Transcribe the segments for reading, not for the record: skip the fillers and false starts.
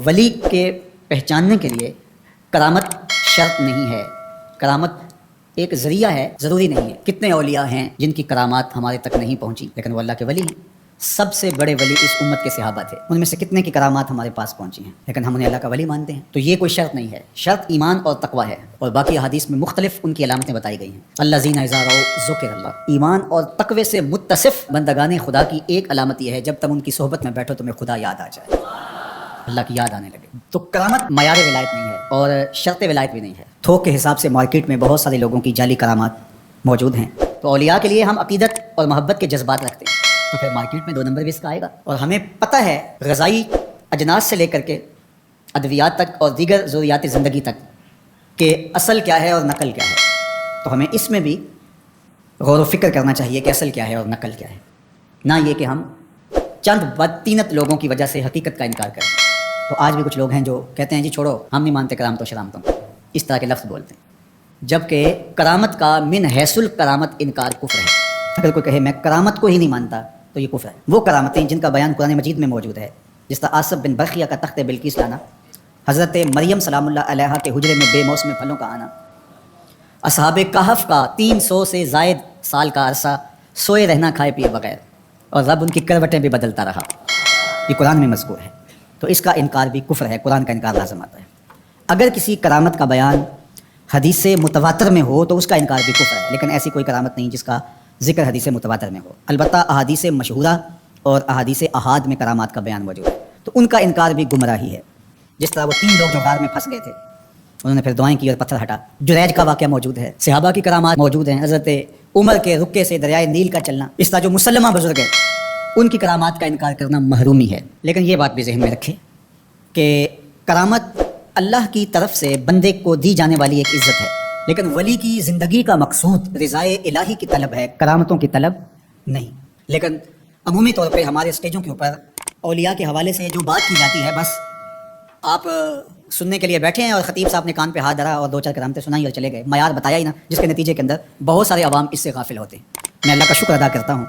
ولی کے پہچاننے کے لیے کرامت شرط نہیں ہے، کرامت ایک ذریعہ ہے، ضروری نہیں ہے۔ کتنے اولیاء ہیں جن کی کرامات ہمارے تک نہیں پہنچی لیکن وہ اللہ کے ولی ہیں۔ سب سے بڑے ولی اس امت کے صحابہ تھے، ان میں سے کتنے کی کرامات ہمارے پاس پہنچی ہیں لیکن ہم انہیں اللہ کا ولی مانتے ہیں۔ تو یہ کوئی شرط نہیں ہے، شرط ایمان اور تقوی ہے، اور باقی احادیث میں مختلف ان کی علامتیں بتائی گئی ہیں۔ الذین اذا رأوا ذکر اللہ، ایمان اور تقوی سے متصف بندگان خدا کی ایک علامت یہ ہے جب تم ان کی صحبت میں بیٹھو تمہیں خدا یاد آ جائے، اللہ کی یاد آنے لگے۔ تو کرامت معیار ولایت نہیں ہے اور شرط ولایت بھی نہیں ہے۔ تھوک کے حساب سے مارکیٹ میں بہت سارے لوگوں کی جعلی کرامات موجود ہیں، تو اولیاء کے لیے ہم عقیدت اور محبت کے جذبات رکھتے ہیں تو پھر مارکیٹ میں 2 نمبر بھی اس کا آئے گا۔ اور ہمیں پتہ ہے غذائی اجناس سے لے کر کے ادویات تک اور دیگر ضروریات زندگی تک کہ اصل کیا ہے اور نقل کیا ہے، تو ہمیں اس میں بھی غور و فکر کرنا چاہیے کہ اصل کیا ہے اور نقل کیا ہے، نہ یہ کہ ہم چند بدطینت لوگوں کی وجہ سے حقیقت کا انکار کریں۔ تو آج بھی کچھ لوگ ہیں جو کہتے ہیں جی چھوڑو ہم نہیں مانتے کرامت و شرامتوں، اس طرح کے لفظ بولتے ہیں، جبکہ کرامت کا من حیث الکرامت انکار کفر ہے۔ اگر کوئی کہے میں کرامت کو ہی نہیں مانتا تو یہ کفر ہے۔ وہ کرامتیں جن کا بیان قرآن مجید میں موجود ہے، جس طرح آصف بن برقیہ کا تخت بلقیس لانا، حضرت مریم سلام اللہ علیہا کے حجرے میں بے موسم پھلوں کا آنا، اصحاب کہف کا 300 سے زائد سال کا عرصہ سوئے رہنا کھائے پیے بغیر، اور رب ان کی کروٹیں بھی بدلتا رہا، یہ قرآن میں مذکور ہے۔ تو اس کا انکار بھی کفر ہے، قرآن کا انکار لازم آتا ہے۔ اگر کسی کرامت کا بیان حدیث متواتر میں ہو تو اس کا انکار بھی کفر ہے، لیکن ایسی کوئی کرامت نہیں جس کا ذکر حدیث متواتر میں ہو۔ البتہ احادیث مشہورہ اور احادیث احاد میں کرامات کا بیان موجود ہے، تو ان کا انکار بھی گمراہی ہے۔ جس طرح وہ 3 لوگ جو غار میں پھنس گئے تھے، انہوں نے پھر دعائیں کی اور پتھر ہٹا۔ جریج کا واقعہ موجود ہے، صحابہ کی کرامات موجود ہیں، حضرت عمر کے رکے سے دریائے نیل کا چلنا، اس طرح جو مسلمہ بزرگ ہیں ان کی کرامات کا انکار کرنا محرومی ہے۔ لیکن یہ بات بھی ذہن میں رکھیں کہ کرامت اللہ کی طرف سے بندے کو دی جانے والی ایک عزت ہے، لیکن ولی کی زندگی کا مقصود رضائے الہی کی طلب ہے، کرامتوں کی طلب نہیں۔ لیکن عمومی طور پہ ہمارے اسٹیجوں کے اوپر اولیاء کے حوالے سے جو بات کی جاتی ہے، بس آپ سننے کے لیے بیٹھے ہیں اور خطیب صاحب نے کان پہ ہاتھ دھرا اور 2-4 کرامتیں سنائی اور چلے گئے، معیار بتایا ہی نہ، جس کے نتیجے کے اندر بہت سارے عوام اس سے غافل ہوتے ہیں۔ میں اللہ کا شکر ادا کرتا ہوں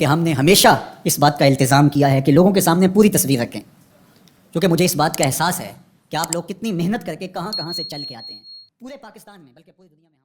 کہ ہم نے ہمیشہ اس بات کا التزام کیا ہے کہ لوگوں کے سامنے پوری تصویر رکھیں، کیونکہ مجھے اس بات کا احساس ہے کہ آپ لوگ کتنی محنت کر کے کہاں کہاں سے چل کے آتے ہیں، پورے پاکستان میں بلکہ پوری دنیا میں۔